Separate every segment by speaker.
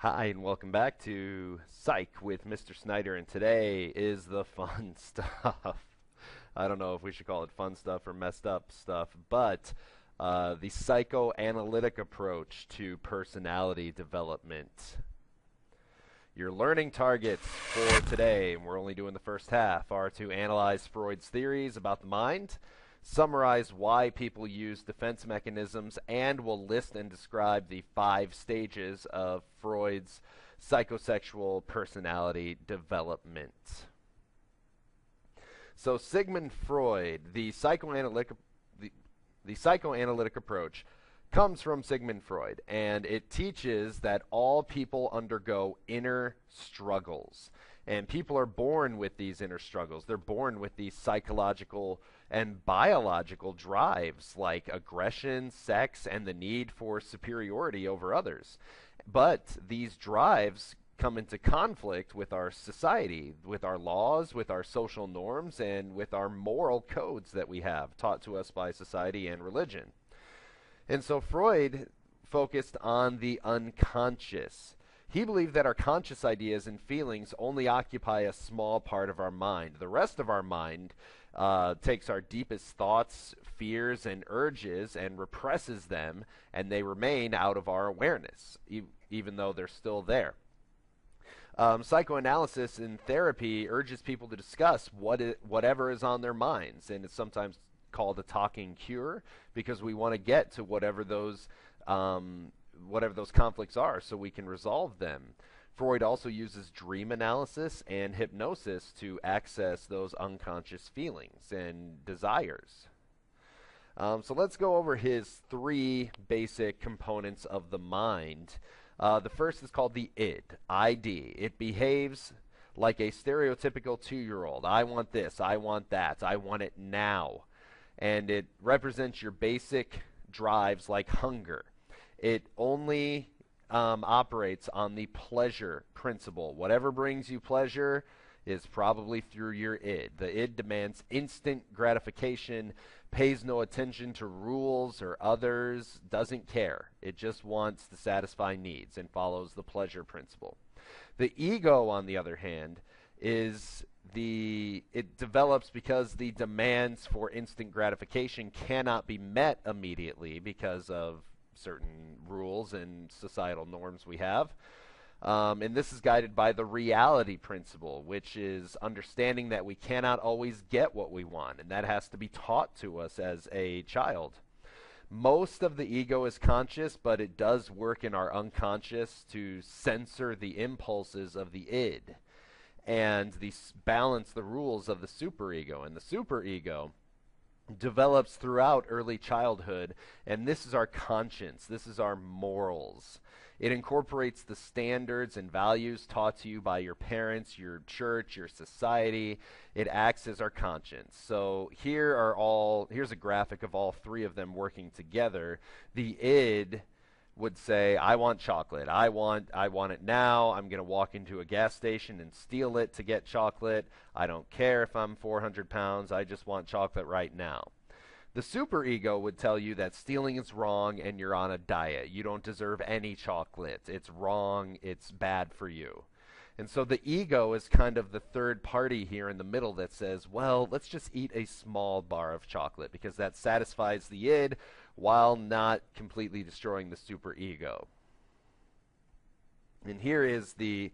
Speaker 1: Hi, and welcome back to Psych with Mr. Snyder, and today is the fun stuff. I don't know if we should call it fun stuff or messed up stuff, but the psychoanalytic approach to personality development. Your learning targets for today, and we're only doing the first half, are to analyze Freud's theories about the mind, summarize why people use defense mechanisms, and will list and describe the 5 stages of Freud's psychosexual personality development. So Sigmund Freud, the psychoanalytic approach comes from Sigmund Freud, and it teaches that all people undergo inner struggles. And people are born with these inner struggles. They're born with these psychological and biological drives like aggression, sex, and the need for superiority over others. But these drives come into conflict with our society, with our laws, with our social norms, and with our moral codes that we have taught to us by society and religion. And so Freud focused on the unconscious. He believed that our conscious ideas and feelings only occupy a small part of our mind. The rest of our mind takes our deepest thoughts, fears, and urges and represses them, and they remain out of our awareness, even though they're still there. Psychoanalysis in therapy urges people to discuss whatever is on their minds, and it's sometimes called a talking cure because we want to get to whatever those conflicts are so we can resolve them. Freud also uses dream analysis and hypnosis to access those unconscious feelings and desires. So let's go over his 3 basic components of the mind. The first is called the ID. It behaves like a stereotypical 2-year-old. I want this, I want that, I want it now. And it represents your basic drives like hunger. It only operates on the pleasure principle. Whatever brings you pleasure is probably through your id. The id demands instant gratification, pays no attention to rules or others, doesn't care. It just wants to satisfy needs and follows the pleasure principle. The ego, on the other hand, it develops because the demands for instant gratification cannot be met immediately because of certain rules and societal norms we have. And this is guided by the reality principle, which is understanding that we cannot always get what we want, and that has to be taught to us as a child. Most of the ego is conscious, but it does work in our unconscious to censor the impulses of the id and balance the rules of the superego. And the superego develops throughout early childhood, and this is our conscience, this is our morals. It incorporates the standards and values taught to you by your parents, your church, your society. It acts as our conscience. So here's a graphic of all 3 of them working together. The id would say, I want chocolate. I want it now. I'm going to walk into a gas station and steal it to get chocolate. I don't care if I'm 400 pounds. I just want chocolate right now. The superego would tell you that stealing is wrong and you're on a diet. You don't deserve any chocolate. It's wrong. It's bad for you. And so the ego is kind of the third party here in the middle that says, well, let's just eat a small bar of chocolate because that satisfies the id while not completely destroying the superego. And here is the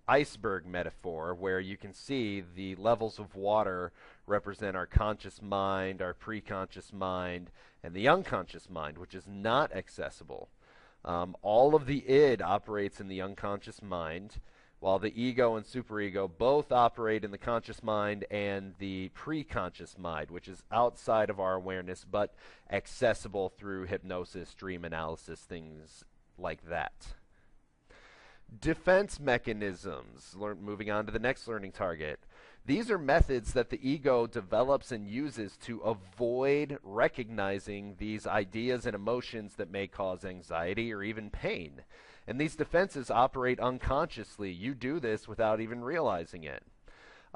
Speaker 1: iceberg metaphor where you can see the levels of water represent our conscious mind, our preconscious mind, and the unconscious mind, which is not accessible. All of the id operates in the unconscious mind, while the ego and superego both operate in the conscious mind and the preconscious mind, which is outside of our awareness but accessible through hypnosis, dream analysis, things like that. Defense mechanisms. Moving on to the next learning target. These are methods that the ego develops and uses to avoid recognizing these ideas and emotions that may cause anxiety or even pain. And these defenses operate unconsciously. You do this without even realizing it.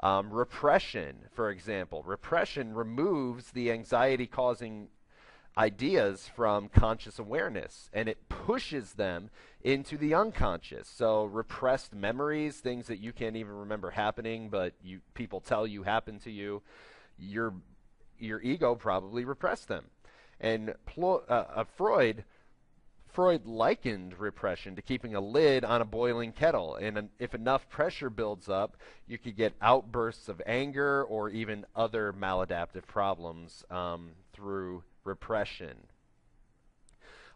Speaker 1: Repression, for example. Repression removes the anxiety-causing ideas from conscious awareness, and it pushes them into the unconscious. So repressed memories, things that you can't even remember happening, but people tell you happened to you, your ego probably repressed them. And Freud likened repression to keeping a lid on a boiling kettle, and if enough pressure builds up, you could get outbursts of anger or even other maladaptive problems through repression.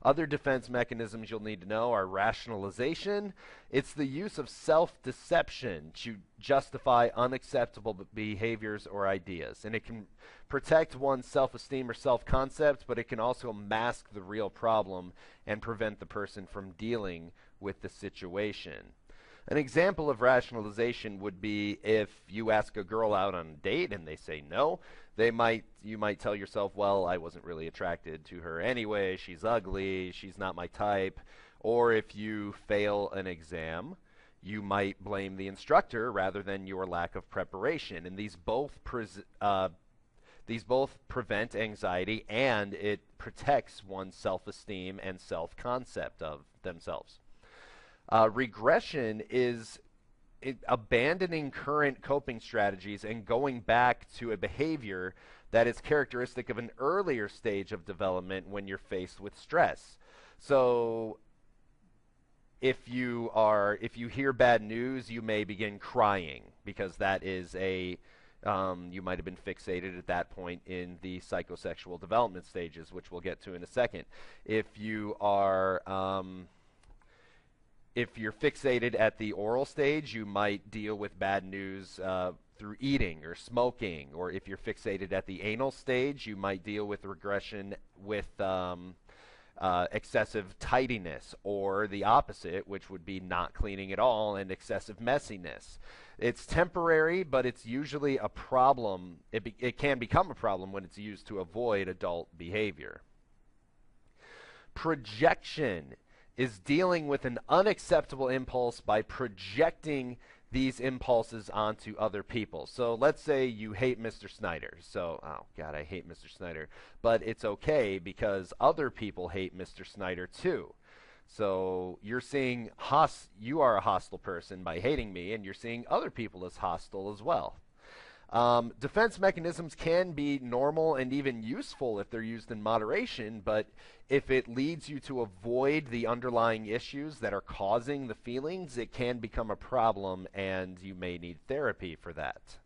Speaker 1: Other defense mechanisms you'll need to know are rationalization. It's the use of self-deception to justify unacceptable behaviors or ideas. And it can protect one's self-esteem or self-concept, but it can also mask the real problem and prevent the person from dealing with the situation. An example of rationalization would be if you ask a girl out on a date and they say no, you might tell yourself, well, I wasn't really attracted to her anyway, she's ugly, she's not my type. Or if you fail an exam, you might blame the instructor rather than your lack of preparation. And these both prevent anxiety, and it protects one's self-esteem and self-concept of themselves. Regression is abandoning current coping strategies and going back to a behavior that is characteristic of an earlier stage of development when you're faced with stress. So if you hear bad news, you may begin crying because that is you might have been fixated at that point in the psychosexual development stages, which we'll get to in a second. If you're fixated at the oral stage, you might deal with bad news through eating or smoking. Or if you're fixated at the anal stage, you might deal with regression with excessive tidiness, or the opposite, which would be not cleaning at all and excessive messiness. It's temporary, but it's usually a problem. It can become a problem when it's used to avoid adult behavior. Projection is dealing with an unacceptable impulse by projecting these impulses onto other people. So let's say you hate Mr. Snyder. So, oh God, I hate Mr. Snyder. But it's okay because other people hate Mr. Snyder too. So you're seeing you are a hostile person by hating me, and you're seeing other people as hostile as well. Defense mechanisms can be normal and even useful if they're used in moderation, but if it leads you to avoid the underlying issues that are causing the feelings, it can become a problem, and you may need therapy for that.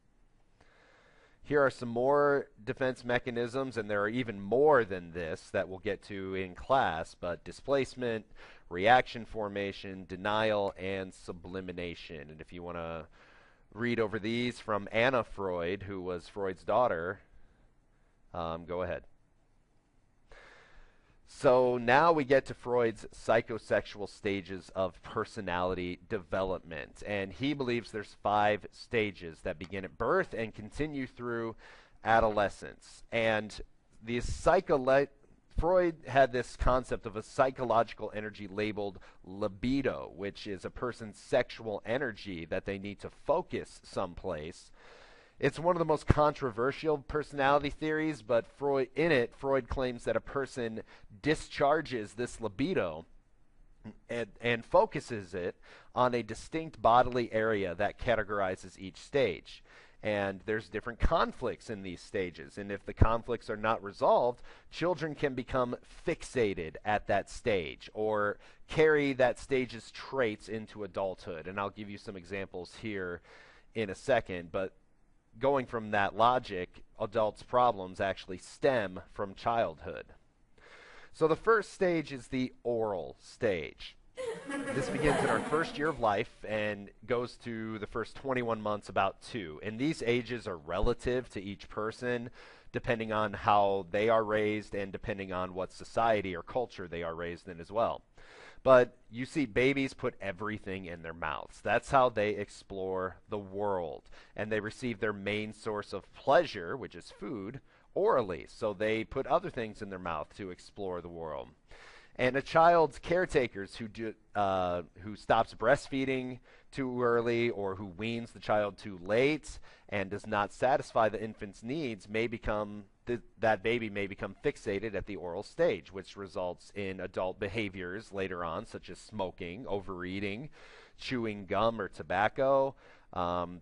Speaker 1: Here are some more defense mechanisms, and there are even more than this that we'll get to in class, but displacement, reaction formation, denial, and sublimination. And if you want to read over these from Anna Freud, who was Freud's daughter, go ahead. So now we get to Freud's psychosexual stages of personality development. And he believes there's 5 stages that begin at birth and continue through adolescence. And Freud had this concept of a psychological energy labeled libido, which is a person's sexual energy that they need to focus someplace. It's one of the most controversial personality theories, but Freud claims that a person discharges this libido and focuses it on a distinct bodily area that categorizes each stage. And there's different conflicts in these stages. And if the conflicts are not resolved, children can become fixated at that stage or carry that stage's traits into adulthood. And I'll give you some examples here in a second. But going from that logic, adults' problems actually stem from childhood. So the first stage is the oral stage. This begins in our first year of life and goes to the first 21 months, about 2. And these ages are relative to each person, depending on how they are raised and depending on what society or culture they are raised in as well. But you see babies put everything in their mouths. That's how they explore the world. And they receive their main source of pleasure, which is food, orally. So they put other things in their mouth to explore the world. And a child's caretakers who stops breastfeeding too early or who weans the child too late and does not satisfy the infant's needs may become that baby may become fixated at the oral stage, which results in adult behaviors later on, such as smoking, overeating, chewing gum or tobacco,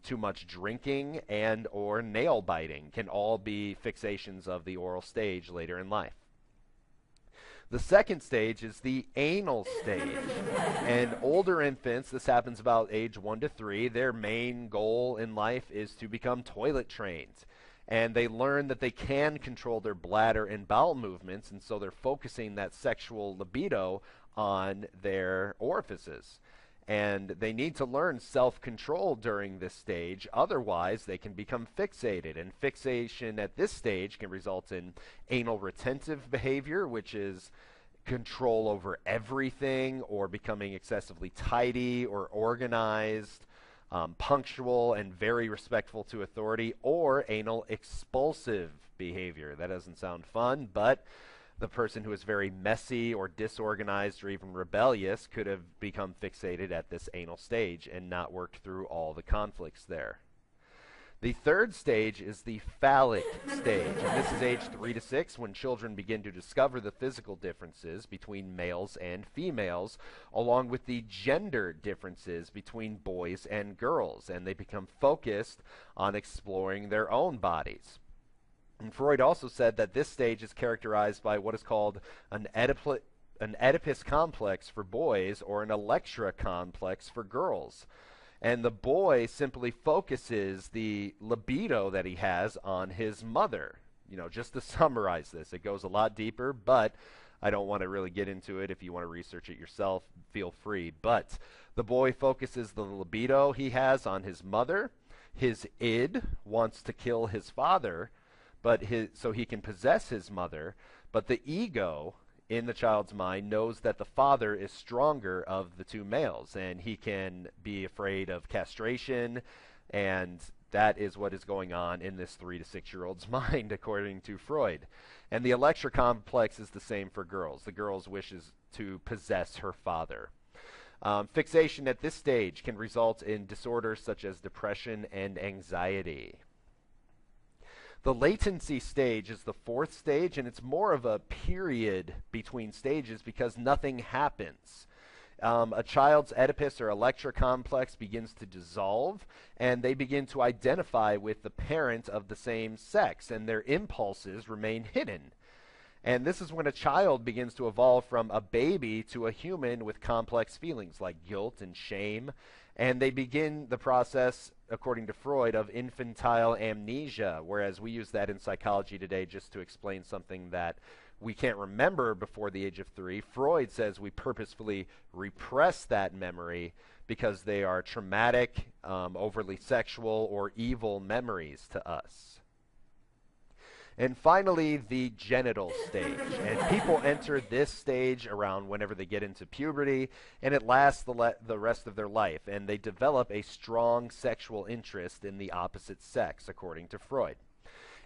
Speaker 1: too much drinking, and or nail biting can all be fixations of the oral stage later in life. The second stage is the anal stage. And older infants, this happens about age 1 to 3, their main goal in life is to become toilet trained. And they learn that they can control their bladder and bowel movements, and so they're focusing that sexual libido on their orifices. And they need to learn self-control during this stage, otherwise they can become fixated. And fixation at this stage can result in anal retentive behavior, which is control over everything, or becoming excessively tidy or organized, punctual and very respectful to authority, or anal expulsive behavior. That doesn't sound fun, but the person who is very messy or disorganized or even rebellious could have become fixated at this anal stage and not worked through all the conflicts there. The third stage is the phallic stage, and this is age 3 to 6, when children begin to discover the physical differences between males and females, along with the gender differences between boys and girls, and they become focused on exploring their own bodies. And Freud also said that this stage is characterized by what is called an Oedipus complex for boys, or an Electra complex for girls. And the boy simply focuses the libido that he has on his mother. Just to summarize this, it goes a lot deeper, but I don't want to really get into it. If you want to research it yourself, feel free. But the boy focuses the libido he has on his mother. His id wants to kill his father, so he can possess his mother, but the ego in the child's mind knows that the father is stronger of the two males, and he can be afraid of castration, and that is what is going on in this 3 to 6-year-old's mind, according to Freud. And the Electra complex is the same for girls. The girl's wishes to possess her father. Fixation at this stage can result in disorders such as depression and anxiety. The latency stage is the fourth stage, and it's more of a period between stages because nothing happens. A child's Oedipus or Electra complex begins to dissolve, and they begin to identify with the parent of the same sex, and their impulses remain hidden. And this is when a child begins to evolve from a baby to a human with complex feelings like guilt and shame. And they begin the process, according to Freud, of infantile amnesia, whereas we use that in psychology today just to explain something that we can't remember before the age of 3. Freud says we purposefully repress that memory because they are traumatic, overly sexual, or evil memories to us. And finally, the genital stage. And people enter this stage around whenever they get into puberty, and it lasts the rest of their life. And they develop a strong sexual interest in the opposite sex, according to Freud.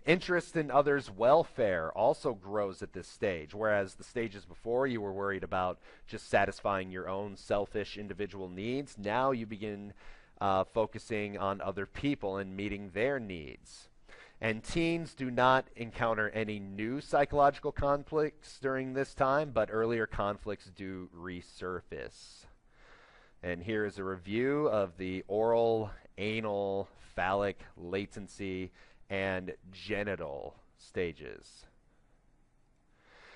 Speaker 1: Interest in others' welfare also grows at this stage, whereas the stages before you were worried about just satisfying your own selfish individual needs. Now you begin focusing on other people and meeting their needs. And teens do not encounter any new psychological conflicts during this time, but earlier conflicts do resurface. And here is a review of the oral, anal, phallic, latency, and genital stages.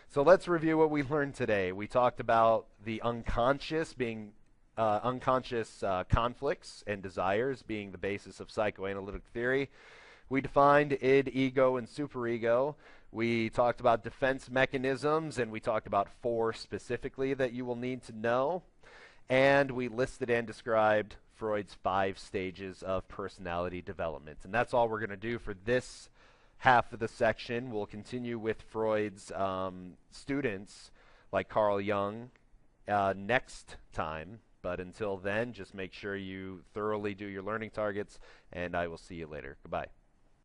Speaker 1: So let's review what we learned today. We talked about the unconscious being unconscious conflicts and desires being the basis of psychoanalytic theory. We defined id, ego, and superego. We talked about defense mechanisms, and we talked about 4 specifically that you will need to know. And we listed and described Freud's 5 stages of personality development. And that's all we're going to do for this half of the section. We'll continue with Freud's students, like Carl Jung, next time. But until then, just make sure you thoroughly do your learning targets, and I will see you later. Goodbye.